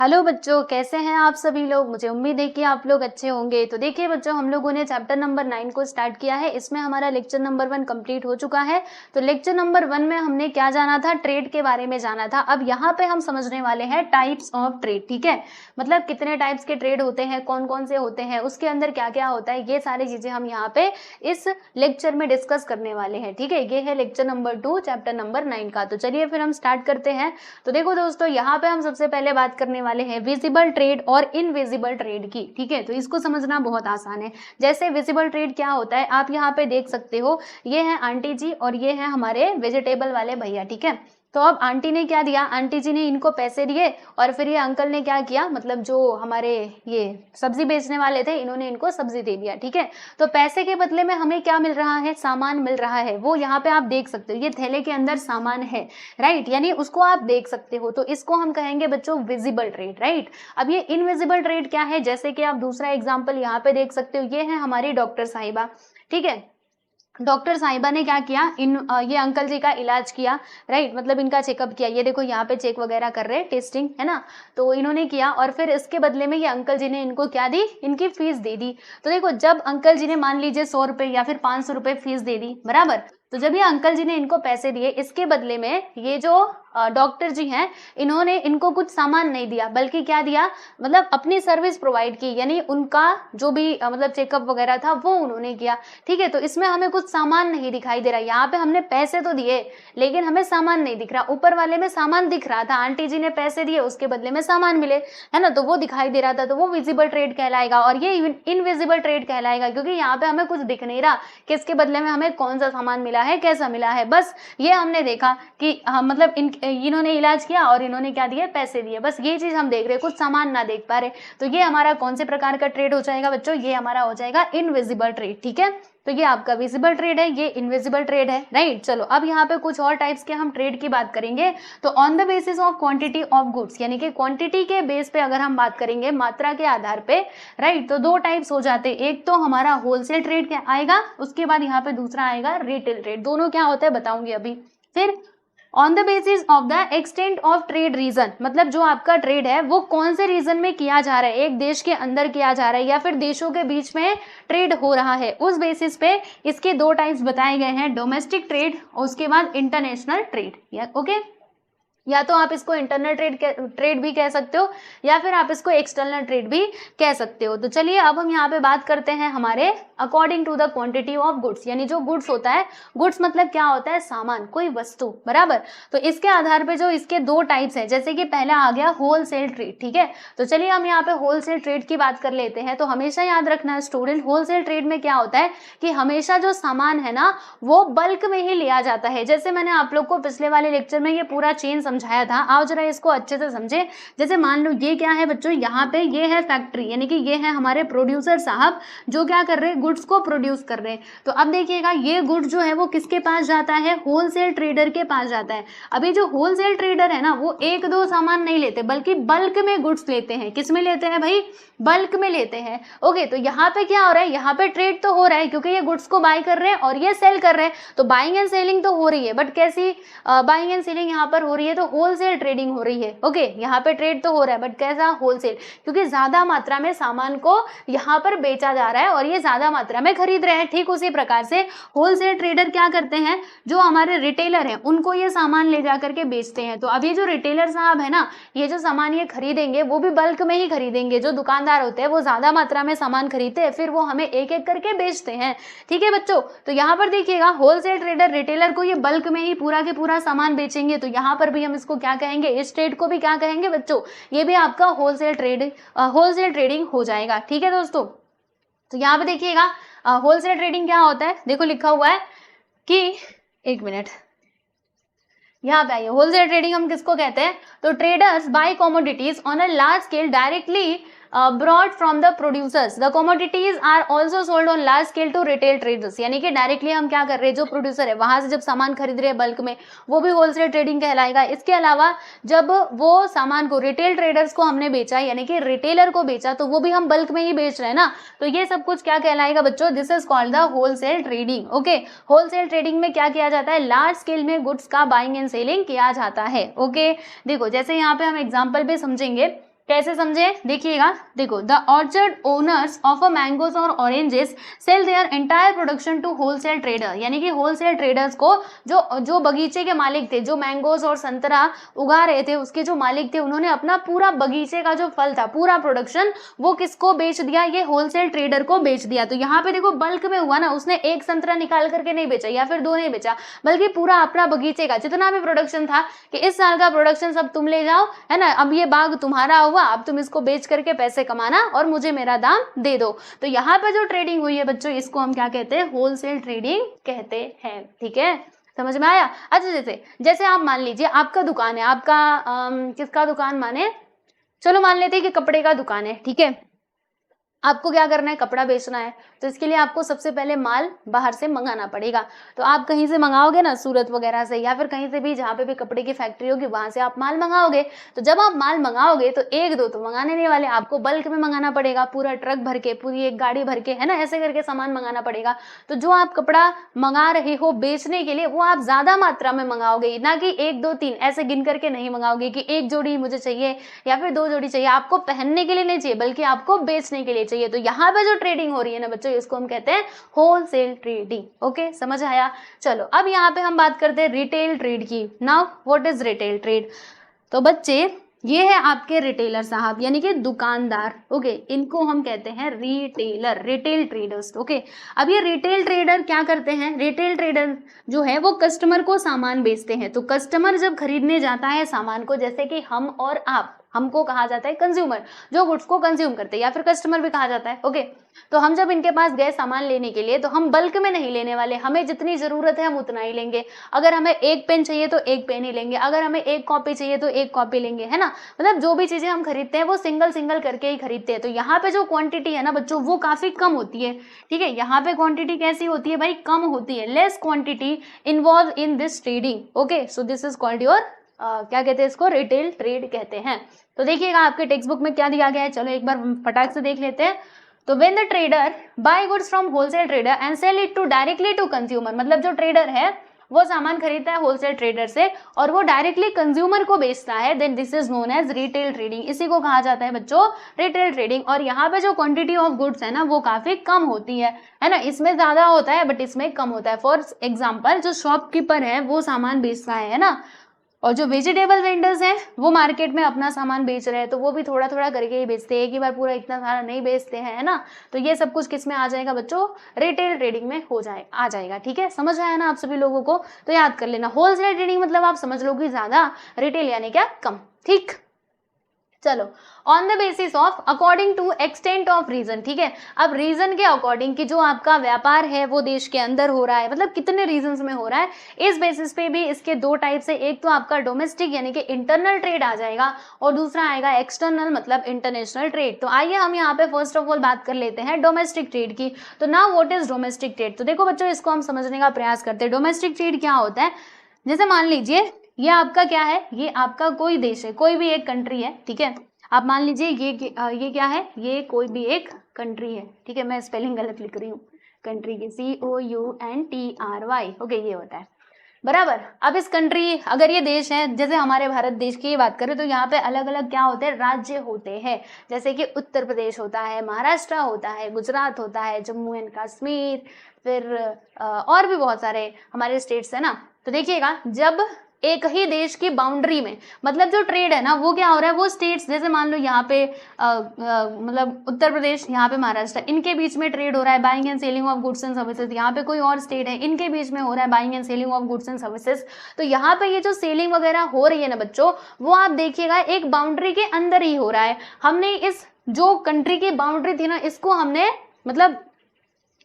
Hello बच्चों, कैसे हैं आप सभी लोग। मुझे उम्मीद है कि आप लोग अच्छे होंगे। तो देखिए बच्चों, हम लोगों ने चैप्टर नंबर 9 को स्टार्ट किया है। इसमें हमारा लेक्चर नंबर 1 कंप्लीट हो चुका है। तो लेक्चर नंबर 1 में हमने क्या जाना था, ट्रेड के बारे में जाना था। अब यहाँ पे हम समझने वाले हैं टाइप्स ऑफ ट्रेड। ठीक है, मतलब कितने टाइप्स के ट्रेड होते हैं, कौन कौन से होते हैं, उसके अंदर क्या क्या होता है, ये सारी चीजें हम यहाँ पे इस लेक्चर में डिस्कस करने वाले हैं। ठीक है, ये है लेक्चर नंबर 2 चैप्टर नंबर 9 का। तो चलिए फिर हम स्टार्ट करते हैं। तो देखो दोस्तों, यहाँ पे हम सबसे पहले बात करने वाले हैं विजिबल ट्रेड और इनविजिबल ट्रेड की। ठीक है, तो इसको समझना बहुत आसान है। जैसे विजिबल ट्रेड क्या होता है, आप यहाँ पे देख सकते हो, ये है आंटी जी और ये है हमारे वेजिटेबल वाले भैया। ठीक है, तो अब आंटी ने क्या दिया, आंटी जी ने इनको पैसे दिए और फिर ये अंकल ने क्या किया, मतलब जो हमारे ये सब्जी बेचने वाले थे, इन्होंने इनको सब्जी दे दिया। ठीक है, तो पैसे के बदले में हमें क्या मिल रहा है, सामान मिल रहा है। वो यहाँ पे आप देख सकते हो, ये थैले के अंदर सामान है, राइट, यानी उसको आप देख सकते हो। तो इसको हम कहेंगे बच्चों विजिबल ट्रेड, राइट। अब ये इनविजिबल ट्रेड क्या है, जैसे कि आप दूसरा एग्जाम्पल यहाँ पे देख सकते हो, ये है हमारी डॉक्टर साहिबा। ठीक है, डॉक्टर साहिबा ने क्या किया, ये अंकल जी का इलाज किया, राइट, मतलब इनका चेकअप किया। ये देखो यहाँ पे चेक वगैरह कर रहे हैं, टेस्टिंग है ना, तो इन्होंने किया और फिर इसके बदले में ये अंकल जी ने इनको क्या दी, इनकी फीस दे दी। तो देखो, जब अंकल जी ने मान लीजिए 100 रुपए या फिर 500 रुपए फीस दे दी, बराबर, तो जब ये अंकल जी ने इनको पैसे दिए, इसके बदले में ये जो डॉक्टर जी हैं, इन्होंने इनको कुछ सामान नहीं दिया, बल्कि क्या दिया, मतलब अपनी सर्विस प्रोवाइड की, यानी उनका जो भी मतलब चेकअप वगैरह था वो उन्होंने किया। ठीक है, तो इसमें हमें कुछ सामान नहीं दिखाई दे रहा। यहाँ पे हमने पैसे तो दिए लेकिन हमें सामान नहीं दिख रहा। ऊपर वाले में सामान दिख रहा था, आंटी जी ने पैसे दिए, उसके बदले में सामान मिले, है ना, तो वो दिखाई दे रहा था, तो वो विजिबल ट्रेड कहलाएगा। और ये इनविजिबल ट्रेड कहलाएगा, क्योंकि यहाँ पे हमें कुछ दिख नहीं रहा कि इसके बदले में हमें कौन सा सामान मिला है, कैसा मिला है। बस ये हमने देखा कि मतलब इन्होंने इलाज किया और इन्होंने क्या दिया, पैसे दिए, बस ये चीज हम देख रहे, कुछ सामान ना देख पा रहे। तो ये हमारा कौन से प्रकार का ट्रेड हो जाएगा बच्चों, ये हमारा हो जाएगा इनविजिबल ट्रेड। ठीक है, तो ये आपका विजिबल ट्रेड है, ये इनविजिबल ट्रेड है, राइट। चलो अब यहाँ पे कुछ और टाइप्स के हम ट्रेड की बात करेंगे। तो on the basis of quantity of goods, यानी कि क्वांटिटी के बेस पे अगर हम बात करेंगे, मात्रा के आधार पे, राइट, तो दो टाइप्स हो जाते हैं। एक तो हमारा होलसेल ट्रेड क्या आएगा, उसके बाद यहाँ पे दूसरा आएगा रिटेल ट्रेड। दोनों क्या होता है बताऊंगी अभी। फिर on the basis of the extent of trade region, मतलब जो आपका ट्रेड है वो कौन से रीजन में किया जा रहा है, एक देश के अंदर किया जा रहा है या फिर देशों के बीच में ट्रेड हो रहा है, उस बेसिस पे इसके दो टाइप्स बताए गए हैं, डोमेस्टिक ट्रेड और उसके बाद इंटरनेशनल ट्रेड। ओके, या तो आप इसको इंटरनल ट्रेड भी कह सकते हो या फिर आप इसको एक्सटर्नल ट्रेड भी कह सकते हो। तो चलिए अब हम यहाँ पे बात करते हैं हमारे according to the quantity of goods, यानी जो गुड्स होता है, गुड्स मतलब क्या होता है, सामान, कोई वस्तु, बराबर। तो इसके आधार पे जो इसके दो टाइप्स हैं, जैसे कि पहला आ गया होलसेल ट्रेड। ठीक है, तो चलिए हम यहाँ पे होलसेल ट्रेड की बात कर लेते हैं। तो हमेशा याद रखना है स्टूडेंट, होलसेल ट्रेड में क्या होता है कि हमेशा जो सामान है ना वो बल्क में ही लिया जाता है। जैसे मैंने आप लोग को पिछले वाले लेक्चर में ये पूरा चेन समझाया था, आओ जरा इसको अच्छे से समझे। जैसे मान लो ये क्या है बच्चों, यहाँ पे ये है फैक्ट्री, यानी कि ये है हमारे प्रोड्यूसर साहब जो क्या कर रहे हैं, गुड्स को प्रोड्यूस कर रहे हैं। तो अब देखिएगा ये गुड्स जो है वो किसके पास जाता है, होलसेल ट्रेडर के पास जाता है। अभी जो होलसेल ट्रेडर है ना वो एक दो सामान नहीं लेते बल्कि बल्क में गुड्स लेते हैं। किस में लेते हैं भाई, बल्क में लेते हैं। ओके, तो यहाँ पे क्या हो रहा है, यहाँ पे ट्रेड तो हो रहा है क्योंकि ये गुड्स को बाय कर रहे हैं और ये सेल कर रहे हैं, तो बाइंग एंड सेलिंग तो हो रही है, बट कैसी बाइंग एंड सेलिंग यहाँ पर हो रही है, तो होलसेल ट्रेडिंग हो रही है। ओके, यहाँ पे ट्रेड तो हो रहा है बट कैसा, होलसेल, क्योंकि ज्यादा मात्रा में सामान को यहाँ पर बेचा जा रहा है और ये ज्यादा मात्रा में खरीद रहे हैं। ठीक उसी प्रकार से होलसेल ट्रेडर क्या करते हैं, जो हमारे रिटेलर हैं उनको ये सामान ले जा करके बेचते हैं। तो अब ये जो रिटेलर साहब है ना, ये जो सामान ये खरीदेंगे वो भी बल्क में ही खरीदेंगे। जो दुकानदार होते हैं वो ज्यादा मात्रा में सामान खरीदते हैं, फिर वो हमें एक एक करके बेचते हैं। ठीक है बच्चों, तो यहाँ पर देखिएगा होलसेल ट्रेडर रिटेलर को ये बल्क में ही पूरा के पूरा सामान बेचेंगे, तो यहाँ पर भी हम इसको क्या कहेंगे, इस ट्रेड को भी क्या कहेंगे बच्चों, ये भी आपका होलसेल ट्रेडिंग हो जाएगा। ठीक है दोस्तों, तो यहाँ पे देखिएगा होलसेल ट्रेडिंग क्या होता है, देखो लिखा हुआ है कि, एक मिनट, यहाँ पे आइए, होलसेल ट्रेडिंग हम किसको कहते हैं, तो traders buy commodities on a large scale directly brought from the producers, the commodities are also sold on large scale to retail traders, यानी कि डायरेक्टली हम क्या कर रहे हैं, जो प्रोड्यूसर है वहां से जब सामान खरीद रहे हैं बल्क में, वो भी होलसेल ट्रेडिंग कहलाएगा। इसके अलावा जब वो सामान को रिटेल ट्रेडर्स को हमने बेचा, यानी कि रिटेलर को बेचा, तो वो भी हम बल्क में ही बेच रहे हैं ना, तो ये सब कुछ क्या कहलाएगा बच्चों, this is called the wholesale trading. Okay, wholesale trading में क्या किया जाता है, लार्ज स्केल में गुड्स का बाइंग एंड सेलिंग किया जाता है। ओके, देखो जैसे यहाँ पे हम एग्जाम्पल पे समझेंगे, कैसे समझे, देखिएगा, देखो, the orchard owners of a mangoes और oranges sell their entire production to wholesale trader, यानी कि होलसेल ट्रेडर्स को जो बगीचे के मालिक थे, जो मैंगोज और संतरा उगा रहे थे, उसके जो मालिक थे, उन्होंने अपना पूरा बगीचे का जो फल था, पूरा प्रोडक्शन वो किसको बेच दिया, ये होलसेल ट्रेडर को बेच दिया। तो यहाँ पे देखो बल्क में हुआ ना, उसने एक संतरा निकाल करके नहीं बेचा या फिर दो नहीं बेचा, बल्कि पूरा अपना बगीचे का जितना भी प्रोडक्शन था कि इस साल का प्रोडक्शन सब तुम ले जाओ, है ना, अब ये बाग तुम्हारा हुआ, अब तुम इसको बेच करके पैसे कमाना और मुझे मेरा दाम दे दो। तो यहाँ पे जो ट्रेडिंग हुई है बच्चों, इसको हम क्या कहते हैं, होलसेल ट्रेडिंग कहते हैं। ठीक है, समझ में आया। अच्छा, जैसे आप मान लीजिए आपका दुकान है, आपका किसका दुकान माने, चलो मान लेते हैं कि कपड़े का दुकान है। ठीक है, आपको क्या करना है, कपड़ा बेचना है, तो इसके लिए आपको सबसे पहले माल बाहर से मंगाना पड़ेगा। तो आप कहीं से मंगाओगे ना, सूरत वगैरह से या फिर कहीं से भी जहाँ पे भी कपड़े की फैक्ट्री होगी वहां से आप माल मंगाओगे। तो जब आप माल मंगाओगे तो एक दो तो मंगाने नहीं वाले, आपको बल्क में मंगाना पड़ेगा, पूरा ट्रक भर के, पूरी एक गाड़ी भर के, है ना, ऐसे करके सामान मंगाना पड़ेगा। तो जो आप कपड़ा मंगा रहे हो बेचने के लिए, वो आप ज्यादा मात्रा में मंगाओगे, ना कि एक दो तीन ऐसे गिन करके नहीं मंगाओगे कि एक जोड़ी मुझे चाहिए या फिर दो जोड़ी चाहिए। आपको पहनने के लिए नहीं चाहिए, बल्कि आपको बेचने के लिए चाहिए। तो यहाँ पे जो ट्रेडिंग हो रही है ना बच्चों, इसको हम कहते हैं होलसेल ट्रेडिंग। ओके, समझ आया। चलो अब यहाँ पे हम बात करते हैं रिटेल ट्रेड की। Now what is retail trade. तो बच्चे ये है आपके रिटेलर साहब, यानी कि दुकानदार। ओके, इनको हम कहते हैं रिटेलर, रिटेल ट्रेडर्स। ओके, अब ये रिटेल ट्रेडर क्या करते हैं, रिटेल ट्रेडर जो है वो कस्टमर को सामान बेचते हैं। तो कस्टमर जब खरीदने जाता है सामान को, जैसे कि हम और आप, हमको कहा जाता है कंज्यूमर, जो गुड्स को कंज्यूम करते हैं, या फिर कस्टमर भी कहा जाता है। ओके, तो हम जब इनके पास गए सामान लेने के लिए, तो हम बल्क में नहीं लेने वाले, हमें जितनी जरूरत है हम उतना ही लेंगे। अगर हमें एक पेन चाहिए तो एक पेन ही लेंगे, अगर हमें एक कॉपी चाहिए तो एक कॉपी लेंगे, है ना। मतलब जो भी चीजें हम खरीदते हैं वो सिंगल सिंगल करके ही खरीदते हैं। तो यहाँ पे जो क्वांटिटी है ना बच्चों, वो काफी कम होती है। ठीक है, यहाँ पे क्वांटिटी कैसी होती है भाई, कम होती है, less quantity involve in this trading. Okay, so this is called your क्या कहते हैं इसको, रिटेल ट्रेड कहते हैं। तो देखिएगा आपके टेक्स्ट बुक में क्या दिया गया है, चलो एक बार फटाक से देख लेते हैं। तो when the trader buy goods from wholesale trader and sell it to directly to consumer, मतलब जो ट्रेडर है वो सामान खरीदता है होलसेल ट्रेडर से और वो डायरेक्टली कंज्यूमर को बेचता है, then this is known as retail trading. इसी को कहा जाता है बच्चों रिटेल ट्रेडिंग। और यहाँ पे जो क्वांटिटी ऑफ गुड्स है ना वो काफी कम होती है ना, इसमें ज्यादा होता है बट इसमें कम होता है। फॉर एग्जाम्पल जो शॉपकीपर है वो सामान बेचता है ना, और जो वेजिटेबल वेंडर्स हैं वो मार्केट में अपना सामान बेच रहे हैं, तो वो भी थोड़ा थोड़ा करके ही बेचते हैं, एक ही बार पूरा इतना सारा नहीं बेचते हैं, है ना। तो ये सब कुछ किस में आ जाएगा बच्चों, रिटेल ट्रेडिंग में आ जाएगा। ठीक है, समझ आया ना आप सभी लोगों को। तो याद कर लेना, होलसेल ट्रेडिंग मतलब आप समझ लो कि ज्यादा, रिटेल यानी क्या, कम। ठीक, चलो, on the basis of according to extent of region. ठीक है, अब रीजन के अकॉर्डिंग कि जो आपका व्यापार है वो देश के अंदर हो रहा है, मतलब कितने रीजन में हो रहा है, इस बेसिस पे भी इसके दो टाइप से, एक तो आपका डोमेस्टिक यानी कि इंटरनल ट्रेड आ जाएगा और दूसरा आएगा एक्सटर्नल मतलब इंटरनेशनल ट्रेड। तो आइए हम यहाँ पे फर्स्ट ऑफ ऑल बात कर लेते हैं डोमेस्टिक ट्रेड की। तो now what is domestic trade. तो देखो बच्चों, इसको हम समझने का प्रयास करते हैं। डोमेस्टिक ट्रेड क्या होता है, जैसे मान लीजिए ये आपका क्या है, ये आपका कोई देश है, कोई भी एक कंट्री है। ठीक है, आप मान लीजिए ये क्या है, ये कोई भी एक कंट्री है। ठीक है, मैं स्पेलिंग गलत लिख रही हूँ कंट्री की, COUNTRY। ओके, ये होता है बराबर। अब इस कंट्री, अगर ये देश है, जैसे हमारे भारत देश की बात करें तो यहाँ पे अलग अलग क्या होते हैं, राज्य होते हैं। जैसे कि उत्तर प्रदेश होता है, महाराष्ट्र होता है, गुजरात होता है, जम्मू एंड कश्मीर, फिर और भी बहुत सारे हमारे स्टेट्स है ना। तो देखिएगा, जब एक ही देश की बाउंड्री में, मतलब जो ट्रेड है ना वो क्या हो रहा है, वो स्टेट्स, जैसे मान लो यहाँ पे मतलब उत्तर प्रदेश, यहाँ पे महाराष्ट्र, इनके बीच में ट्रेड हो रहा है, buying and selling of goods and services. यहाँ पे कोई और स्टेट है, इनके बीच में हो रहा है buying and selling of goods and services. तो यहाँ पे ये जो सेलिंग वगैरह हो रही है ना बच्चों, वो आप देखिएगा एक बाउंड्री के अंदर ही हो रहा है। हमने इस जो कंट्री की बाउंड्री थी ना,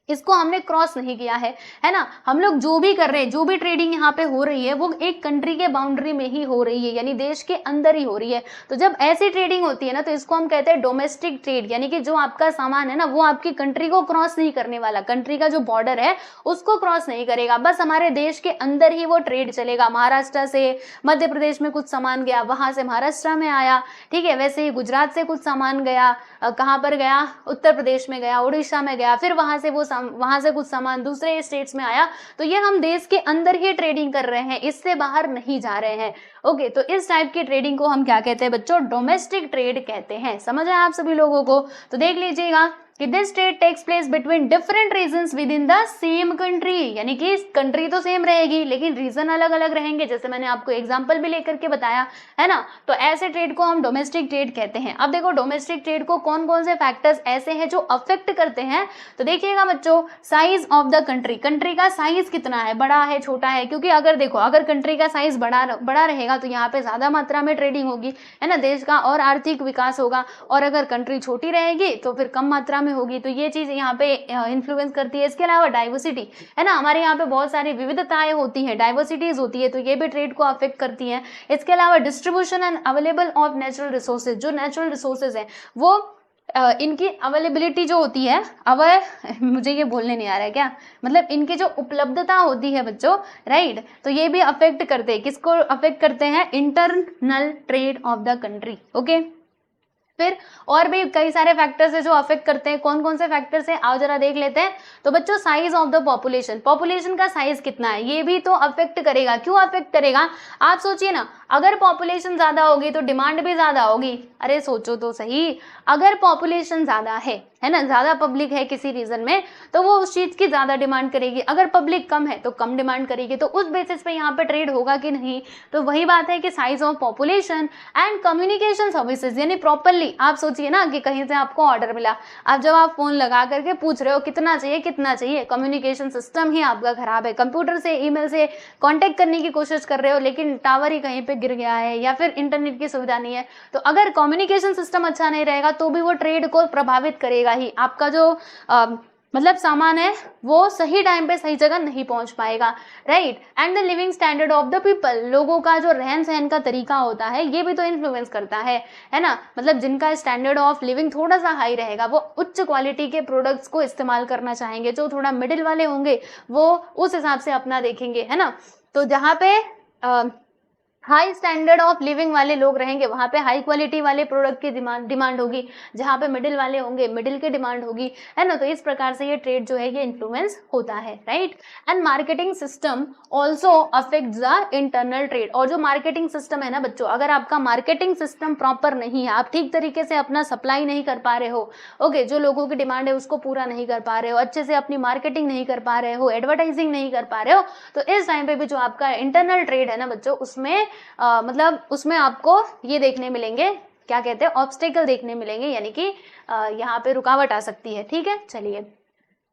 इसको हमने क्रॉस नहीं किया है ना। हम लोग जो भी कर रहे हैं, जो भी ट्रेडिंग यहाँ पे हो रही है वो एक कंट्री के बाउंड्री में ही हो रही है, यानी देश के अंदर ही हो रही है। तो जब ऐसी ट्रेडिंग होती है ना, तो इसको हम कहते हैं डोमेस्टिक ट्रेड, यानी कि जो आपका सामान है ना वो आपकी कंट्री को क्रॉस नहीं करने वाला, कंट्री का जो बॉर्डर है उसको क्रॉस नहीं करेगा, बस हमारे देश के अंदर ही वो ट्रेड चलेगा। महाराष्ट्र से मध्य प्रदेश में कुछ सामान गया, वहां से महाराष्ट्र में आया। ठीक है, वैसे ही गुजरात से कुछ सामान गया, कहाँ पर गया, उत्तर प्रदेश में गया, उड़ीसा में गया, फिर वहां से कुछ सामान दूसरे स्टेट्स में आया। तो ये हम देश के अंदर ही ट्रेडिंग कर रहे हैं, इससे बाहर नहीं जा रहे हैं। ओके, तो इस टाइप की ट्रेडिंग को हम क्या कहते हैं बच्चों, डोमेस्टिक ट्रेड कहते हैं। समझ आया आप सभी लोगों को? तो देख लीजिएगा कि this trade takes place between different regions within the same country, यानी कि कंट्री तो सेम रहेगी लेकिन रीजन अलग अलग रहेंगे, जैसे मैंने आपको एग्जांपल भी लेकर के बताया है ना। तो ऐसे ट्रेड को हम डोमेस्टिक ट्रेड कहते हैं। अब देखो डोमेस्टिक ट्रेड को कौन कौन से फैक्टर्स ऐसे हैं जो अफेक्ट करते हैं, तो देखिएगा बच्चों, size of the country, country का साइज कितना है, बड़ा है छोटा है, क्योंकि अगर देखो अगर कंट्री का साइज बड़ा रहेगा तो यहाँ पे ज्यादा मात्रा में ट्रेडिंग होगी, है ना, देश का और आर्थिक विकास होगा, और अगर कंट्री छोटी रहेगी तो फिर कम मात्रा में होगी। तो ये चीज यहाँ पे इन्फ्लुएंस करती है। इसके अलावा डाइवर्सिटी, है ना, हमारे यहाँ पे बहुत सारी विविधताएं होती है, डाइवर्सिटीज होती है, तो ये भी ट्रेड को अफेक्ट करती है। इसके अलावा distribution and available of natural resources, जो नेचुरल रिसोर्सेज है वो इनकी अवेलेबिलिटी जो होती है, मुझे ये बोलने नहीं आ रहा है क्या, मतलब इनकी जो उपलब्धता होती है बच्चों, राइट, तो ये भी अफेक्ट करते हैं। किसको अफेक्ट करते हैं? Internal trade off the country. Okay, फिर और भी कई सारे फैक्टर्स है जो अफेक्ट करते हैं। कौन कौन से फैक्टर्स है आओ जरा देख लेते हैं। तो बच्चों size of the population, population का साइज कितना है ये भी तो अफेक्ट करेगा। क्यों अफेक्ट करेगा? आप सोचिए ना, अगर पॉपुलेशन ज्यादा होगी तो डिमांड भी ज्यादा होगी। अरे सोचो तो सही, अगर पॉपुलेशन ज्यादा है ना, ज्यादा पब्लिक है किसी रीजन में, तो वो उस चीज की ज्यादा डिमांड करेगी। अगर पब्लिक कम है तो कम डिमांड करेगी। तो उस बेसिस पे यहाँ पे ट्रेड होगा कि नहीं? तो वही बात है कि size of population and communication services, यानी प्रॉपरली आप सोचिए ना कि कहीं से आपको ऑर्डर मिला, अब जब आप फोन लगा करके पूछ रहे हो कितना चाहिए कितना चाहिए, कम्युनिकेशन सिस्टम ही आपका खराब है, कंप्यूटर से ईमेल से कांटेक्ट करने की कोशिश कर रहे हो लेकिन टावर ही कहीं पे गिर गया है या फिर इंटरनेट की सुविधा नहीं है, तो अगर कम्युनिकेशन सिस्टम अच्छा नहीं रहेगा तो भी वो ट्रेड को प्रभावित करेगा ही। आपका जो मतलब सामान है वो सही टाइम पे सही जगह नहीं पहुंच पाएगा, right. And the living standard of the people, लोगों का जो रहन सहन का तरीका होता है ये भी तो इन्फ्लुएंस करता है ना। मतलब जिनका स्टैंडर्ड ऑफ लिविंग थोड़ा सा हाई रहेगा वो उच्च क्वालिटी के प्रोडक्ट्स को इस्तेमाल करना चाहेंगे, जो थोड़ा मिडिल वाले होंगे वो उस हिसाब से अपना देखेंगे, है ना। तो जहाँ पे हाई स्टैंडर्ड ऑफ लिविंग वाले लोग रहेंगे वहां पे हाई क्वालिटी वाले प्रोडक्ट की डिमांड होगी, जहां पे मिडिल वाले होंगे मिडिल की डिमांड होगी, है ना। तो इस प्रकार से ये ट्रेड जो है ये इन्फ्लुएंस होता है, right. And marketing system also affects the internal trade. और जो मार्केटिंग सिस्टम है ना बच्चों, अगर आपका मार्केटिंग सिस्टम प्रॉपर नहीं है, आप ठीक तरीके से अपना सप्लाई नहीं कर पा रहे हो, ओके, जो लोगों की डिमांड है उसको पूरा नहीं कर पा रहे हो, अच्छे से अपनी मार्केटिंग नहीं कर पा रहे हो, एडवर्टाइजिंग नहीं कर पा रहे हो, तो इस टाइम पे भी जो आपका इंटरनल ट्रेड है ना बच्चों, उसमें मतलब उसमें आपको ये देखने मिलेंगे, क्या कहते हैं, ऑब्स्टेकल देखने मिलेंगे, यानी कि यहाँ पे रुकावट आ सकती है, ठीक है। चलिए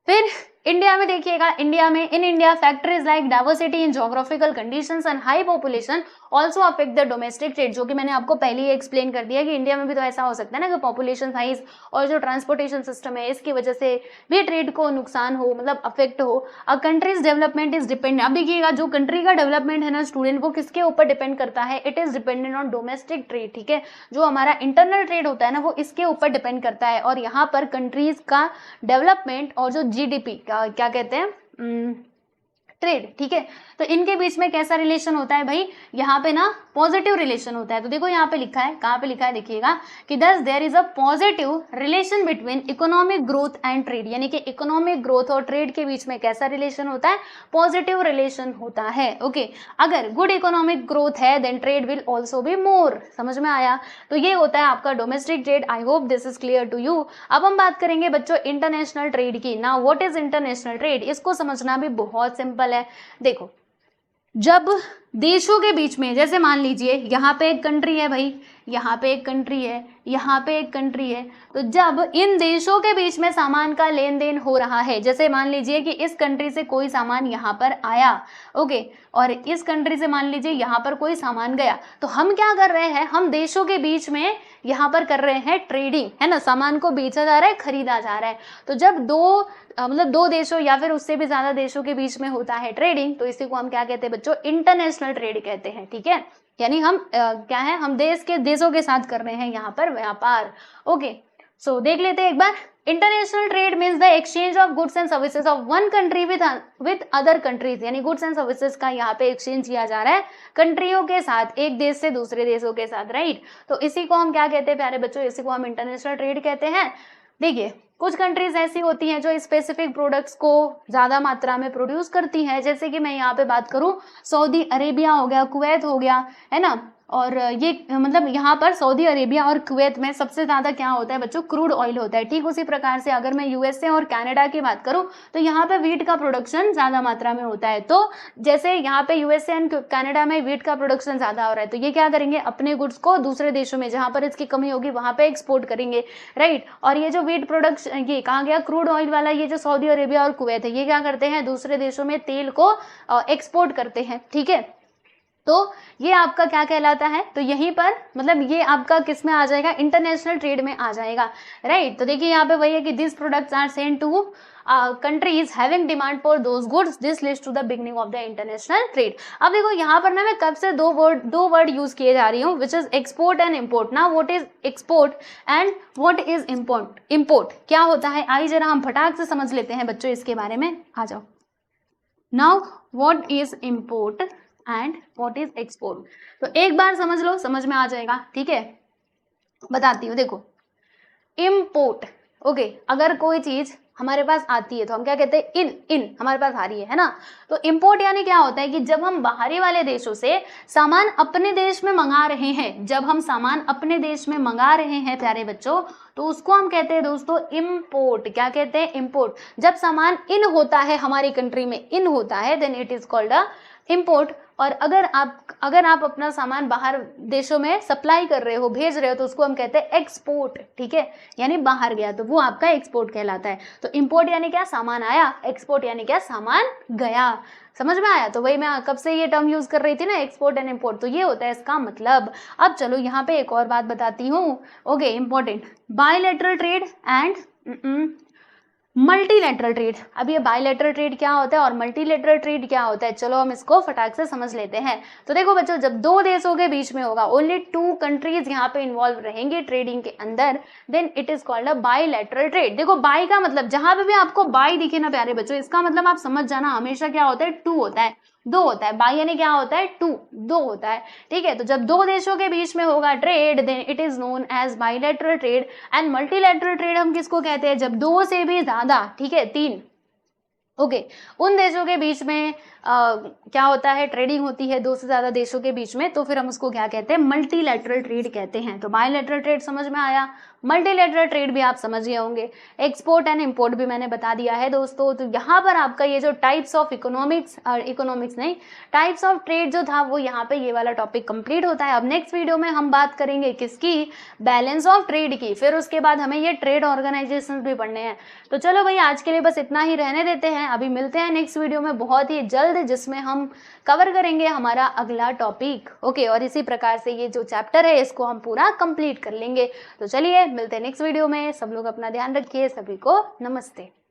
फिर इंडिया में देखिएगा, इंडिया में in India factories like diversity in geographical conditions and high population also affect the domestic trade, जो कि मैंने आपको पहले ही एक्सप्लेन कर दिया कि इंडिया में भी तो ऐसा हो सकता है ना कि पॉपुलेशन साइज और जो ट्रांसपोर्टेशन सिस्टम है इसकी वजह से भी ट्रेड को नुकसान हो, मतलब अफेक्ट हो। अ कंट्रीज डेवलपमेंट इज डिपेंड, अब देखिएगा जो कंट्री का डेवलपमेंट है ना स्टूडेंट, वो किसके ऊपर डिपेंड करता है? It is dependent on domestic trade, ठीक है। जो हमारा इंटरनल ट्रेड होता है ना वो इसके ऊपर डिपेंड करता है, और यहाँ पर कंट्रीज का डेवलपमेंट और जो जीडीपी क्या कहते हैं ट्रेड, ठीक है, तो इनके बीच में कैसा रिलेशन होता है भाई? यहाँ पे ना पॉजिटिव रिलेशन होता है। तो देखो यहाँ पे लिखा है, कहाँ पे लिखा है देखिएगा कि thus there is a positive relation between economic growth and trade, यानी कि इकोनॉमिक ग्रोथ और ट्रेड के बीच में कैसा रिलेशन होता है? पॉजिटिव रिलेशन होता है, ओके। अगर गुड इकोनॉमिक ग्रोथ है then trade will also be more, समझ में आया? तो ये होता है आपका domestic trade. I hope this is clear to you. अब हम बात करेंगे बच्चों इंटरनेशनल ट्रेड की। Now what is international trade? इसको समझना भी बहुत सिंपल है। देखो जब देशों के बीच में, जैसे मान लीजिए यहाँ पे एक कंट्री है भाई, यहाँ पे एक कंट्री है, यहाँ पे एक कंट्री है, तो जब इन देशों के बीच में सामान का लेन देन हो रहा है, जैसे मान लीजिए कि इस कंट्री से कोई सामान यहाँ पर आया, ओके, और इस कंट्री से मान लीजिए यहाँ पर कोई सामान गया, तो हम क्या कर रहे हैं? हम देशों के बीच में यहाँ पर कर रहे हैं ट्रेडिंग, है ना। सामान को बेचा जा रहा है, खरीदा जा रहा है। तो जब दो देशों या फिर उससे भी ज्यादा देशों के बीच में होता है ट्रेडिंग, तो इसी को हम क्या कहते हैं बच्चों? इंटरनेशनल ट्रेड कहते हैं, ठीक है। यानी हम क्या है, हम देशों के साथ कर रहे हैं यहाँ पर व्यापार, ओके। सो देख लेते हैं एक बार। International trade means the exchange of goods and services of one country with other countries, यानी गुड्स एंड सर्विसेज का यहाँ पे एक्सचेंज किया जा रहा है कंट्रियों के साथ, एक देश से दूसरे देशों के साथ, राइट। तो इसी को हम क्या कहते हैं प्यारे बच्चों? इसी को हम इंटरनेशनल ट्रेड कहते हैं। देखिए कुछ कंट्रीज ऐसी होती हैं जो स्पेसिफिक प्रोडक्ट्स को ज़्यादा मात्रा में प्रोड्यूस करती हैं, जैसे कि मैं यहाँ पे बात करूँ सऊदी अरेबिया हो गया, कुवैत हो गया, है ना। और ये मतलब यहाँ पर सऊदी अरेबिया और कुवैत में सबसे ज़्यादा क्या होता है बच्चों, क्रूड ऑयल होता है। ठीक उसी प्रकार से अगर मैं यूएसए और कनाडा की बात करूँ तो यहाँ पे वीट का प्रोडक्शन ज़्यादा मात्रा में होता है। तो जैसे यहाँ पे यूएसए एंड कनाडा में वीट का प्रोडक्शन ज़्यादा हो रहा है, तो ये क्या करेंगे, अपने गुड्स को दूसरे देशों में जहाँ पर इसकी कमी होगी वहाँ पे एक्सपोर्ट करेंगे, राइट। और ये जो वीट प्रोडक्शन, ये कहाँ गया, क्रूड ऑयल वाला, ये जो सऊदी अरेबिया और कुवैत है, ये क्या करते हैं, दूसरे देशों में तेल को एक्सपोर्ट करते हैं। ठीक है, तो ये आपका क्या कहलाता है, तो यहीं पर मतलब ये आपका किस में आ जाएगा, इंटरनेशनल ट्रेड में आ जाएगा, राइट। तो देखिए यहाँ पे वही है कि this products are sent to countries having demand for those goods, this leads to the beginning of the international trade. अब देखो यहाँ पर ना मैं कब से दो वर्ड यूज किए जा रही हूँ, which is export and import. ना what is export and what is import, import क्या होता है, आइए जरा हम फटाक से समझ लेते हैं बच्चों इसके बारे में, आ जाओ। Now what is import and what is export, तो एक बार समझ लो, समझ में आ जाएगा। ठीक है, बताती हूँ, देखो इम्पोर्ट, ओके, अगर कोई चीज हमारे पास आती है तो हम क्या कहते हैं, इन हमारे पास आ रही है ना। तो इम्पोर्ट यानी क्या होता है कि जब हम बाहरी वाले देशों से सामान अपने देश में मंगा रहे हैं, जब हम सामान अपने देश में मंगा रहे हैं प्यारे बच्चों, तो उसको हम कहते हैं दोस्तों इम्पोर्ट। क्या कहते हैं, इम्पोर्ट। जब सामान इन होता है, हमारी कंट्री में इन होता है, then it is called a import. और अगर आप अपना सामान बाहर देशों में सप्लाई कर रहे हो, भेज रहे हो, तो उसको हम कहते हैं एक्सपोर्ट। ठीक है, यानी बाहर गया, तो वो आपका एक्सपोर्ट कहलाता है। तो इम्पोर्ट यानी क्या, सामान आया, एक्सपोर्ट यानी क्या, सामान गया। समझ में आया, तो वही मैं कब से ये टर्म यूज कर रही थी ना, एक्सपोर्ट एंड इम्पोर्ट, तो ये होता है इसका मतलब। अब चलो यहाँ पे एक और बात बताती हूँ, okay, important, bilateral trade and multilateral trade. अब ये बायलैटरल ट्रेड क्या होता है और मल्टीलैटरल ट्रेड क्या होता है, चलो हम इसको फटाक से समझ लेते हैं। तो देखो बच्चों, जब दो देशों के बीच में होगा, ओनली टू कंट्रीज यहाँ पे इन्वॉल्व रहेंगे ट्रेडिंग के अंदर, then it is called a bilateral trade. देखो बाय का मतलब, जहां पे भी आपको बाय दिखे ना प्यारे बच्चों, इसका मतलब आप समझ जाना हमेशा क्या होता है, टू होता है, दो होता है। बाय यानी क्या होता है, टू, दो होता है। ठीक है, तो जब दो देशों के बीच में होगा trade, then it is known as bilateral trade. And multilateral trade हम किसको कहते हैं, जब दो से भी ज्यादा, ठीक है, तीन, ओके, उन देशों के बीच में क्या होता है, ट्रेडिंग होती है दो से ज्यादा देशों के बीच में, तो फिर हम उसको क्या कहते हैं, मल्टीलैटरल ट्रेड कहते हैं। तो बायलैटरल ट्रेड समझ में आया, मल्टीलैटरल ट्रेड भी आप समझ गए होंगे, एक्सपोर्ट एंड इंपोर्ट भी मैंने बता दिया है दोस्तों। तो यहाँ पर आपका ये जो टाइप्स ऑफ इकोनॉमिक्स नहीं, टाइप्स ऑफ ट्रेड जो था, वो यहाँ पे ये वाला टॉपिक कंप्लीट होता है। अब नेक्स्ट वीडियो में हम बात करेंगे किसकी, बैलेंस ऑफ ट्रेड की, फिर उसके बाद हमें ये ट्रेड ऑर्गेनाइजेशन भी पढ़ने हैं। तो चलो भाई आज के लिए बस इतना ही रहने देते हैं, अभी मिलते हैं नेक्स्ट वीडियो में बहुत ही जल्द, जिसमें हम कवर करेंगे हमारा अगला टॉपिक, ओके। और इसी प्रकार से ये जो चैप्टर है इसको हम पूरा कंप्लीट कर लेंगे। तो चलिए मिलते हैं नेक्स्ट वीडियो में, सब लोग अपना ध्यान रखिए, सभी को नमस्ते।